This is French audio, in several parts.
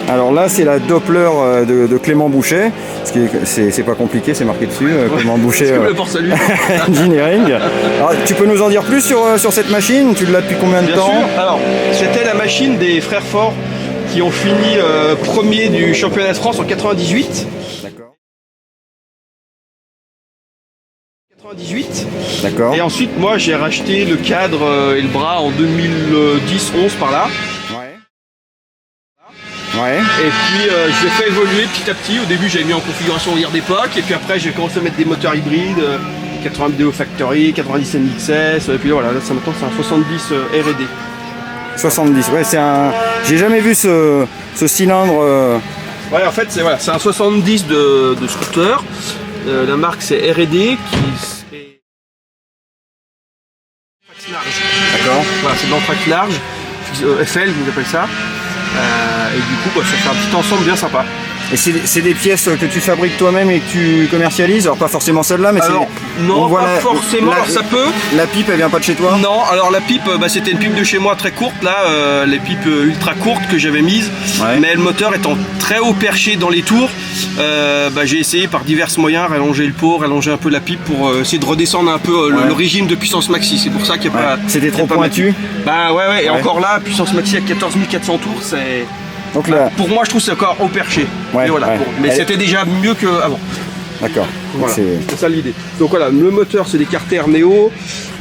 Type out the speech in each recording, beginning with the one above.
Alors là, c'est la Doppler de Clément Boucher. C'est pas compliqué, c'est marqué dessus. Clément Boucher Engineering. Alors, tu peux nous en dire plus sur cette machine? Tu l'as depuis combien de temps? Bien sûr. Alors, c'était la machine des frères Fort qui ont fini premier du championnat de France en 98. D'accord. 98. D'accord. Et ensuite, moi, j'ai racheté le cadre et le bras en 2010-11 par là. Ouais. Et puis je l'ai fait évoluer petit à petit. Au début j'avais mis en configuration hier d'époque et puis après j'ai commencé à mettre des moteurs hybrides, 80 Vidéo Factory, 90 NXS, et puis voilà, là maintenant c'est un 70 R&D. 70, ouais, c'est un. J'ai jamais vu ce cylindre. Ouais, en fait c'est voilà, un 70 de scooter. La marque c'est R&D qui est large. D'accord. Voilà, c'est de l'anthrax large, FL, vous appelez ça. Et du coup, ça fait un petit ensemble bien sympa. Et c'est des pièces que tu fabriques toi-même et que tu commercialises? Alors pas forcément celle-là, mais c'est... Non, pas forcément, alors ça peut. La pipe, elle vient pas de chez toi? Non, alors la pipe, c'était une pipe de chez moi très courte, là, les pipes ultra courtes que j'avais mises. Ouais. Mais le moteur étant très haut perché dans les tours, j'ai essayé par divers moyens, rallonger le pot, rallonger un peu la pipe pour essayer de redescendre un peu le régime de puissance maxi. C'est pour ça qu'il n'y a pas... C'était trop pointu? Ouais, et encore là, puissance maxi à 14 400 tours, c'est... Donc là... Pour moi, je trouve que c'est encore au perché. Ouais, et voilà, mais c'était déjà mieux qu'avant. D'accord. Voilà, c'est ça l'idée. Donc voilà, le moteur, c'est des carters Néo,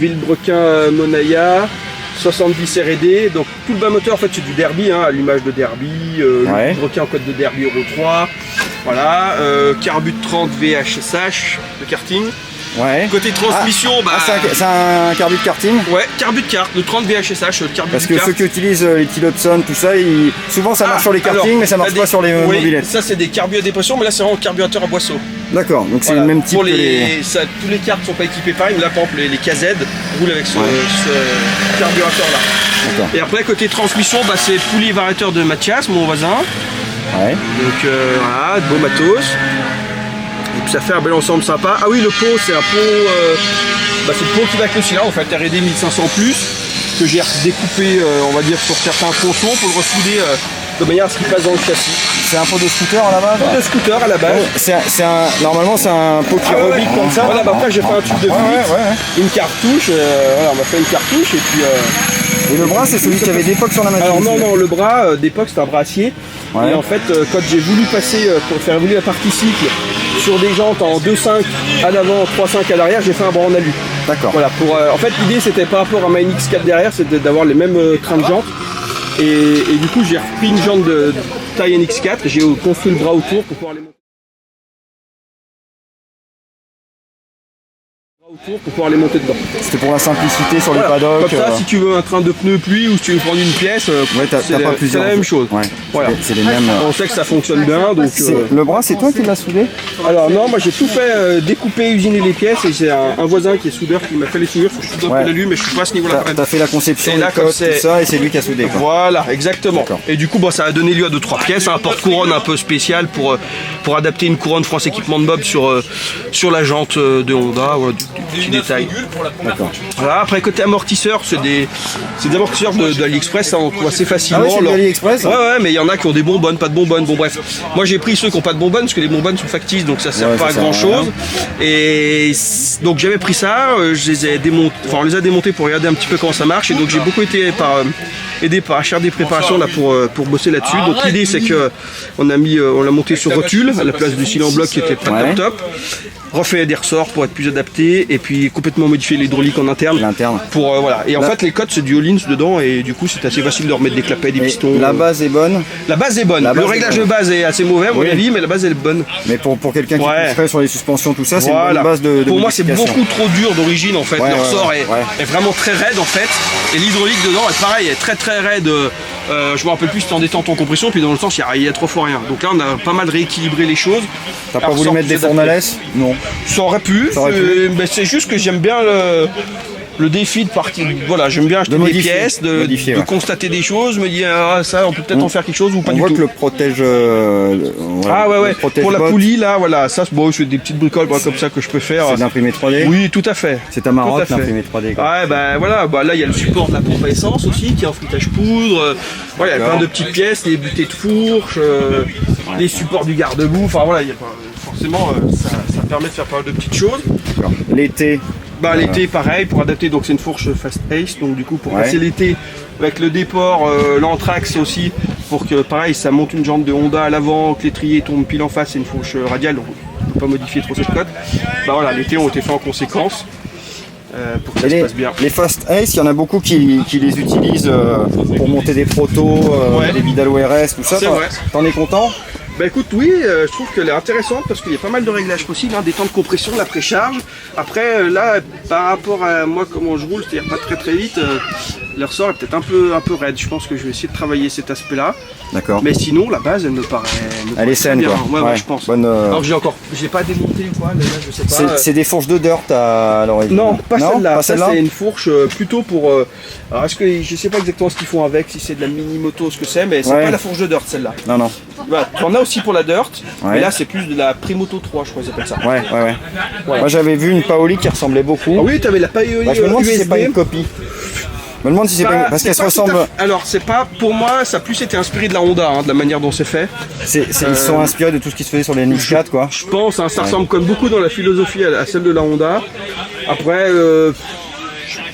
Villebrequin Monaya, 70 R&D. Donc tout le bas moteur, en fait, c'est du Derby, à l'image de Derby, Villebrequin en code de Derby Euro 3. Voilà, Carbut 30 VHSH de karting. Ouais. Côté transmission, c'est un Carbut karting? Ouais, Carbut kart, le 30 VHSH, le Carbut Parce que ceux qui utilisent les Tillotson, tout ça, souvent ça marche sur les kartings, mais ça marche pas sur les mobilettes. Ça c'est des carbus à dépression, mais là c'est vraiment carburateur à boisseau. D'accord, donc c'est le même type pour tous les cartes sont pas équipés pareil, mais là par exemple les KZ roulent avec ce carburateur là. Et après côté transmission, c'est poulie variateur de Mathias, mon voisin. Ouais. Donc voilà, beau matos. Et puis ça fait un bel ensemble sympa. Ah oui, le pot, c'est un pot, c'est le pot qui va avec le cylindre, en fait, R&D 1500+, que j'ai découpé, on va dire, sur certains tronçons pour le ressouder de manière à ce qu'il passe dans le châssis. C'est un pot de scooter à la base? Un pot de scooter à la base. Normalement, c'est un pot qui rebique comme ça. Voilà, après j'ai fait un tube de vis, une cartouche, on m'a fait une cartouche et puis... Et le bras, c'est celui qui avait d'époque sur la machine? Alors non, le bras d'époque c'était un bras acier. Et en fait, quand j'ai voulu passer, pour faire évoluer la partie cycle, sur des jantes en 2.5 à l'avant, 3.5 à l'arrière, j'ai fait un bras en alu. D'accord. Voilà, en fait l'idée c'était par rapport à ma NX4 derrière, c'était d'avoir les mêmes trains de jantes. Et du coup j'ai repris une jante de taille NX4, j'ai construit le bras autour pour pouvoir les monter. Dedans. C'était pour la simplicité sur les paddocks. Comme ça, si tu veux un train de pneus pluie ou si tu veux prendre une pièce, c'est la même chose. Ouais. Voilà. C'est les mêmes. On sait que ça fonctionne bien. Donc, le bras, c'est toi qui l'as soudé? Alors non, moi j'ai tout fait, découper, usiner les pièces et c'est un voisin qui est soudeur qui m'a fait les soudures. Je suis un peu l'élu, mais je suis pas à ce niveau-là. T'as fait la conception, les coques, tout ça, et c'est lui qui a soudé. Voilà, exactement. Et du coup, ça a donné lieu à 2-3 pièces, un porte-couronne un peu spécial pour adapter une couronne France Équipement de Bob sur la jante de Honda. Voilà, du petit détail. Voilà, après côté amortisseur, c'est des amortisseurs de AliExpress, on trouve assez facilement. Ah ouais, c'est AliExpress? Ouais, mais il y en a qui ont des bonbonnes, pas de bonbonnes. Bon bref, moi j'ai pris ceux qui n'ont pas de bonbonnes parce que les bonbonnes sont factices, donc ça sert pas à grand chose. Et donc j'avais pris ça, je les ai démontés, on les a démontés pour regarder un petit peu comment ça marche. Et donc j'ai beaucoup été aidé par faire des préparations là pour bosser là-dessus. Donc l'idée c'est que on l'a monté sur rotule à la place du cylindre bloc qui était pas top. Refait des ressorts pour être plus adapté et puis complètement modifier l'hydraulique en interne. Pour voilà. Et en fait les codes c'est du Hollins dedans et du coup c'est assez facile de remettre des clapets, des pistons. La base est bonne? La base est bonne. Le réglage de base est assez mauvais à mon avis, mais la base est bonne. Mais pour quelqu'un qui pousserait sur les suspensions, tout ça, c'est une bonne base de pour moi c'est beaucoup trop dur d'origine en fait. Le ressort est vraiment très raide en fait. Et l'hydraulique dedans est pareil, est très très raide. Je me rappelle plus si c'était en détente en compression, puis dans le sens il y a 3 fois rien. Donc là on a pas mal rééquilibré les choses. T'as pas voulu mettre des fournes à laisse? Non. Ça aurait pu, mais c'est juste que j'aime bien le défi de partir. Voilà, j'aime bien acheter des pièces, de constater des choses, me dire ça, on peut peut-être en faire quelque chose ou pas du tout. On voit que le protège. Pour la poulie, là, voilà, ça, bon, c'est des petites bricoles comme ça que je peux faire. C'est de l'imprimé 3D. Oui, tout à fait. C'est ta marotte, l'imprimé 3D. Ouais, ben voilà, là, il y a le support de la pompe à essence aussi, qui est en frittage poudre. Voilà, il y a plein de petites pièces, les butées de fourche, les supports du garde-boue. Enfin voilà, forcément, ça permet de faire pas mal de petites choses. L'été. L'été, pareil, pour adapter, donc c'est une fourche fast pace, donc du coup pour passer l'été avec le déport, l'anthrax aussi, pour que pareil ça monte une jambe de Honda à l'avant, que l'étrier tombe pile en face, c'est une fourche radiale, donc on ne peut pas modifier trop cette cote. Voilà, l'été ont été faits en conséquence. Pour que ça se passe bien. Les Fast Ace, il y en a beaucoup qui les utilisent pour monter des protos, des Vidal ORS, tout ça. T'en es content? Bah écoute, oui, je trouve qu'elle est intéressante parce qu'il y a pas mal de réglages possibles, des temps de compression, la précharge. Après, là, par rapport à moi, comment je roule, c'est-à-dire pas très vite, le ressort est peut-être un peu raide. Je pense que je vais essayer de travailler cet aspect-là. D'accord. Mais sinon, la base, elle me paraît. Elle est saine, quoi. Ouais, je pense. Alors, j'ai pas démonté ou quoi, là, je sais pas. C'est des fourches de dirt à l'origine. Non, pas celle-là. Ça, c'est une fourche plutôt pour. Alors, est-ce que je sais pas exactement ce qu'ils font avec, si c'est de la mini moto, ce que c'est, mais c'est pas la fourche de dirt, celle-là. Non. Voilà, t'en as aussi pour la dirt, mais là c'est plus de la Primoto 3, je crois qu'ils appellent ça. Ouais. Voilà. Moi j'avais vu une Paoli qui ressemblait beaucoup. Ah oui, t'avais la Paoli. Je me demande si c'est pas une copie. Je me demande si c'est pas une... Parce qu'elle se ressemble. Alors c'est pas, pour moi, ça a plus été inspiré de la Honda, de la manière dont c'est fait. Ils sont inspirés de tout ce qui se faisait sur les NX4, quoi. Je pense, ça ressemble comme beaucoup dans la philosophie à celle de la Honda. Après,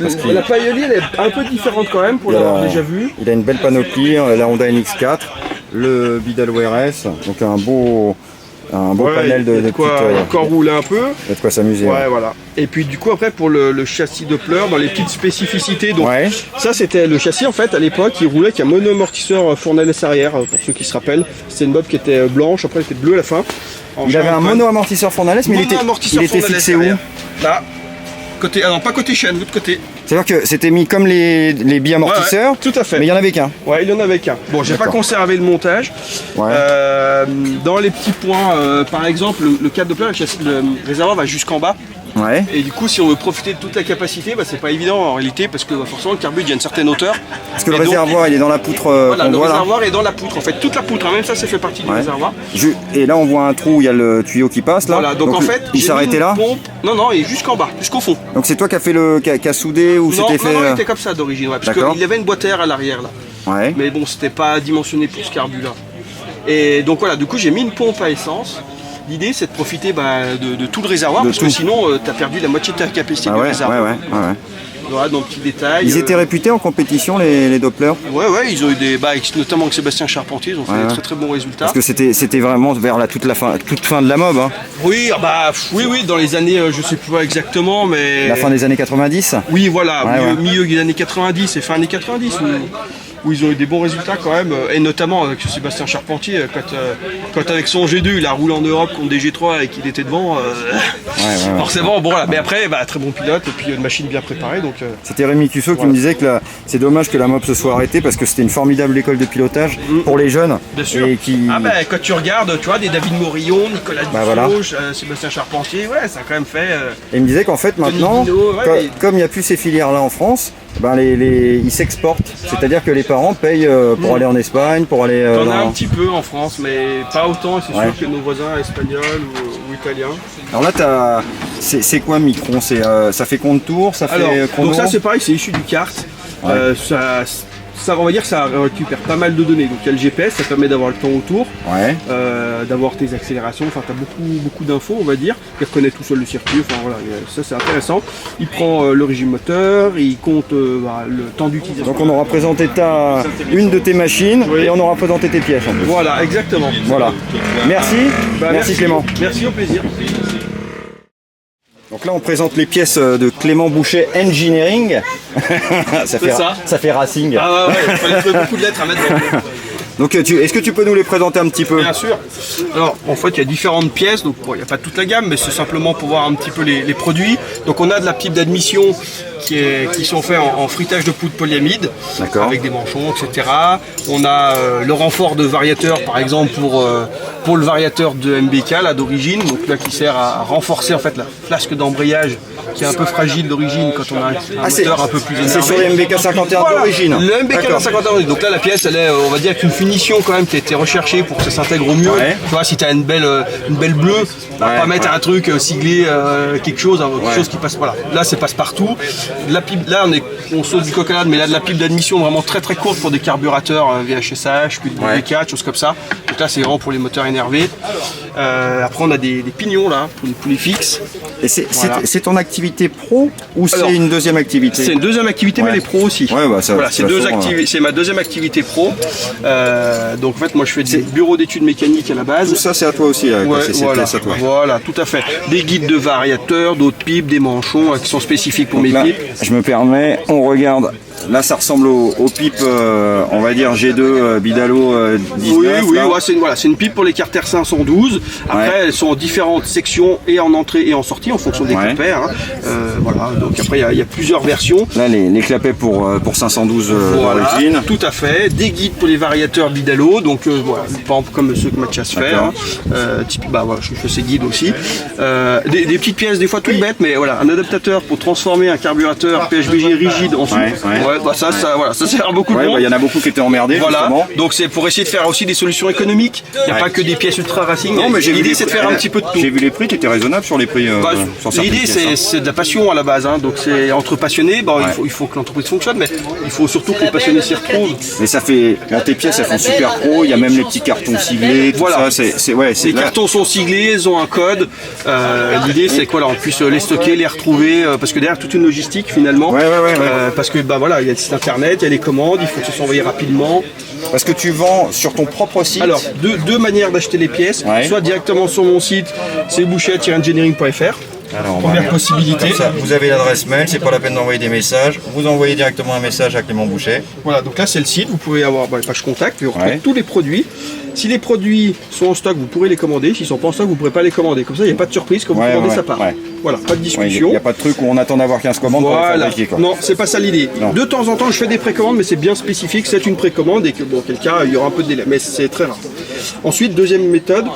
la Paoli elle est un peu différente quand même pour l'avoir déjà vu. Il a une belle panoplie, la Honda NX4, le Vidal ORS, donc un beau panel de petites... encore rouler un peu. Il y a de quoi s'amuser. Ouais, voilà. Et puis du coup après pour le châssis Doppler, dans les petites spécificités, donc ça c'était le châssis en fait à l'époque, il roulait avec un mono-amortisseur fournales arrière, pour ceux qui se rappellent. C'était une bob qui était blanche, après elle était bleue à la fin. Il avait un mono-amortisseur fournales, mais il était fixé où? Là. Côté, non pas côté chaîne, l'autre côté. C'est-à-dire que c'était mis comme les billes amortisseurs, tout à fait. Mais il n'y en avait qu'un. Ouais, il y en avait qu'un. Bon, j'ai pas conservé le montage. Dans les petits points, par exemple, le cadre Doppler, le réservoir va jusqu'en bas. Et du coup, si on veut profiter de toute la capacité, c'est pas évident en réalité parce que forcément le carbu il y a une certaine hauteur. Parce que le réservoir il est dans la poutre. Voilà, le réservoir est dans la poutre. En fait, toute la poutre, même ça, fait partie du réservoir. Et là, on voit un trou où il y a le tuyau qui passe là. Voilà, donc en fait, il s'arrêtait là. Non, il est jusqu'en bas, jusqu'au fond. Donc c'est toi qui a fait qui a soudé ou c'était fait. Non, il était comme ça d'origine, parce qu'il y avait une boîte à air à l'arrière là. Mais bon, c'était pas dimensionné pour ce carbu là. Et donc voilà, du coup, j'ai mis une pompe à essence. L'idée c'est de profiter de tout le réservoir parce que sinon tu as perdu la moitié de ta capacité du réservoir. Voilà, dans le petit détail. Ils étaient réputés en compétition les Doppler. Ouais, ils ont eu des notamment avec Sébastien Charpentier, ils ont fait des très bons résultats. Parce que c'était vraiment vers toute fin de la mob. Oui, dans les années, je sais plus exactement, mais. La fin des années 90. Oui, voilà, milieu des années 90 et fin années 90. Où ils ont eu des bons résultats quand même, et notamment avec Sébastien Charpentier, quand avec son G2 il a roulé en Europe contre des G3 et qu'il était devant, forcément, bon voilà, mais après, très bon pilote et puis une machine bien préparée. Donc, c'était Rémi Cusso qui me disait que c'est dommage que la mob se soit arrêtée parce que c'était une formidable école de pilotage pour les jeunes. Bien sûr. Et quand tu regardes, tu vois, des David Morillon, Nicolas Dufauche, Sébastien Charpentier, ça a quand même fait. Et il me disait qu'en fait maintenant, comme il n'y a plus ces filières là en France, ils s'exportent, c'est-à-dire que les parents payent pour aller en Espagne, pour aller... T'en as un petit peu en France, mais pas autant, c'est sûr que nos voisins espagnols ou italiens. Alors là, c'est quoi Micron? Ça fait compte tour, ça fait chrono? Donc ça c'est pareil, c'est issu du kart. On va dire que ça récupère pas mal de données. Donc il y a le GPS, ça permet d'avoir le temps autour, d'avoir tes accélérations, enfin tu as beaucoup d'infos on va dire, qui reconnaît tout seul le circuit, enfin voilà, ça c'est intéressant. Il prend le régime moteur, il compte le temps d'utilisation. Donc on aura présenté une de tes machines et on aura présenté tes pièces en plus. Voilà, exactement. Voilà. Merci. Merci Clément. Merci, au plaisir. Donc là on présente les pièces de Clément Bouchet Engineering. ça fait racing. Ah ouais, il fallait trouver beaucoup de lettres à mettre dans. Donc est-ce que tu peux nous les présenter un petit peu? Bien sûr. Alors en fait il y a différentes pièces, donc il n'y a pas toute la gamme, mais c'est simplement pour voir un petit peu les produits. Donc on a de la pipe d'admission qui sont faits en frittage de poudre polyamide, avec des manchons, etc. On a le renfort de variateur par exemple pour le variateur de MBK là d'origine, donc là qui sert à renforcer en fait la flasque d'embrayage qui est un peu fragile d'origine quand on a un moteur un peu plus énervé. C'est sur les MBK 51 d'origine. Le MBK 51. Donc là, la pièce, elle est, on va dire, avec une finition quand même qui a été recherchée pour que ça s'intègre au mieux. Tu vois, si tu as une belle bleue, on va pas mettre un truc siglé, quelque chose qui passe. Voilà. Là, c'est passe partout. La pipe, là, on saute du coq à l'âne, mais là, de la pipe d'admission vraiment très très courte pour des carburateurs VHSH, puis des V4, choses comme ça. Donc là, c'est vraiment pour les moteurs énervés. Après, on a des pignons là pour les fixes. Et c'est ton activité pro ou c'est une deuxième activité? C'est une deuxième activité, mais les pros aussi. Voilà, c'est ma deuxième activité pro. Donc en fait, moi, je fais des bureaux d'études mécaniques à la base. Tout ça, c'est à toi aussi. Voilà, tout à fait. Des guides de variateurs, d'autres pipes, des manchons qui sont spécifiques pour mes pipes. Je me permets, on regarde. Là, ça ressemble aux pipes, on va dire G2 Bidalo 19. Oui, c'est une pipe pour les Carter 512. Après, elles sont en différentes sections et en entrée et en sortie en fonction des clapets. Voilà, donc après, il y a plusieurs versions. Là, les clapets pour 512 d'origine. Tout à fait. Des guides pour les variateurs Bidalo, donc voilà, par exemple comme ceux que Mathias fait. Je fais ces guides aussi. Des petites pièces, des fois toutes bêtes, mais voilà, un adaptateur pour transformer un carburateur PHBG rigide en souple. Ça sert à beaucoup de monde. Il y en a beaucoup qui étaient emmerdés. Voilà. Donc c'est pour essayer de faire aussi des solutions économiques. Il n'y a pas que des pièces ultra racing. Non, mais l'idée c'est de faire un petit peu de tout. J'ai vu les prix, tu étais raisonnable sur les prix. L'idée c'est de la passion à la base. Donc c'est entre passionnés. Il faut que l'entreprise fonctionne, mais il faut surtout que les passionnés s'y retrouvent. Mais ça fait. Tes pièces elles font super pro. Il y a même les petits cartons siglés. Voilà. Les cartons sont siglés, ils ont un code. L'idée c'est qu'on puisse les stocker, les retrouver, parce que derrière toute une logistique finalement. Parce que voilà, il y a le site internet, il y a les commandes, il faut que ce soit envoyé rapidement. Parce que tu vends sur ton propre site. Alors, deux manières d'acheter les pièces, soit directement sur mon site, c'est bouchet-engineering.fr. Alors, première possibilité. Ça, vous avez l'adresse mail, c'est pas la peine d'envoyer des messages. Vous envoyez directement un message à Clément Bouchet. Voilà, donc là c'est le site, vous pouvez avoir la page contact, vous retrouvez tous les produits. Si les produits sont en stock, vous pourrez les commander. S'ils sont pas en stock, vous ne pourrez pas les commander. Comme ça, il n'y a pas de surprise quand vous commandez ça part. Voilà, pas de discussion. Il n'y a pas de truc où on attend d'avoir 15 commandes pour les fabriquer. Non, c'est pas ça l'idée. De temps en temps, je fais des précommandes, mais c'est bien spécifique. C'est une précommande et que, quel cas, il y aura un peu de délai. Mais c'est très rare. Ensuite, deuxième méthode,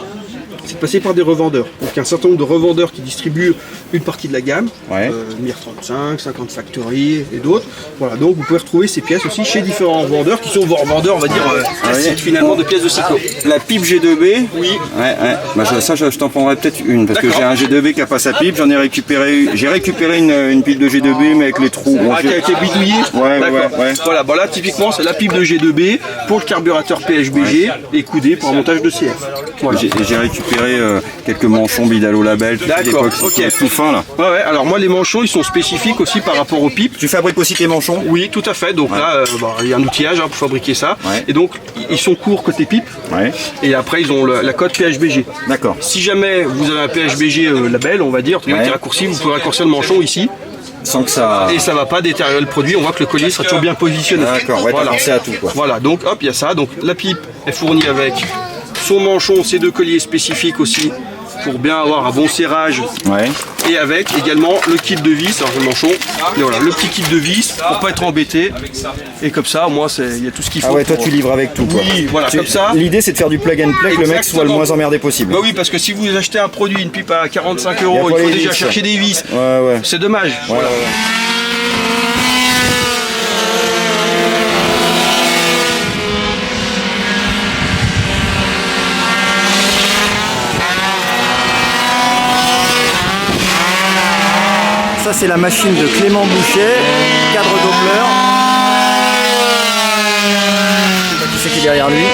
c'est de passer par des revendeurs. Donc, il y a un certain nombre de revendeurs qui distribuent une partie de la gamme, Mir 35, 50 Factory et d'autres. Voilà, donc vous pouvez retrouver ces pièces aussi chez différents revendeurs qui sont vos revendeurs, on va dire, classiques finalement de pièces de cyclo. La pipe G2B, oui. Je t'en prendrai peut-être une parce que j'ai un G2B qui n'a pas sa pipe. J'en ai récupéré, une pipe de G2B mais avec les trous. Qui a été bidouillée. Voilà, là typiquement c'est la pipe de G2B pour le carburateur PHBG et coudé pour un montage de CF. Voilà. J'ai récupéré quelques manchons Bidalo Label, tout fin là. Alors moi les manchons ils sont spécifiques aussi par rapport aux pipes. Tu fabriques aussi tes manchons? Oui, tout à fait. Donc là il y a un outillage pour fabriquer ça. Et donc ils sont courts côté pipe. Et après ils ont la cote PHBG. D'accord. Si jamais vous avez un PHBG label, on va dire, qui est raccourci, vous pouvez raccourcir le manchon ici. Sans que ça... Et ça va pas détériorer le produit, on voit que le collier sera toujours bien positionné. D'accord, t'as pensé à tout quoi. Voilà, donc hop, il y a ça. Donc la pipe est fournie avec son manchon, ses deux colliers spécifiques aussi pour bien avoir un bon serrage. Et avec également le kit de vis, alors le manchon, et voilà, le petit kit de vis pour pas être embêté. Et comme ça, moi, il y a tout ce qu'il faut. Toi tu livres avec tout quoi. Oui, voilà, comme ça. L'idée c'est de faire du plug and play, que le mec soit le moins emmerdé possible. Bah oui, parce que si vous achetez un produit, une pipe à 45 €, il faut déjà chercher des vis. C'est dommage. Voilà. Ça c'est la machine de Clément Bouchet, cadre Doppler. Je sais pas qui c'est qui est derrière lui.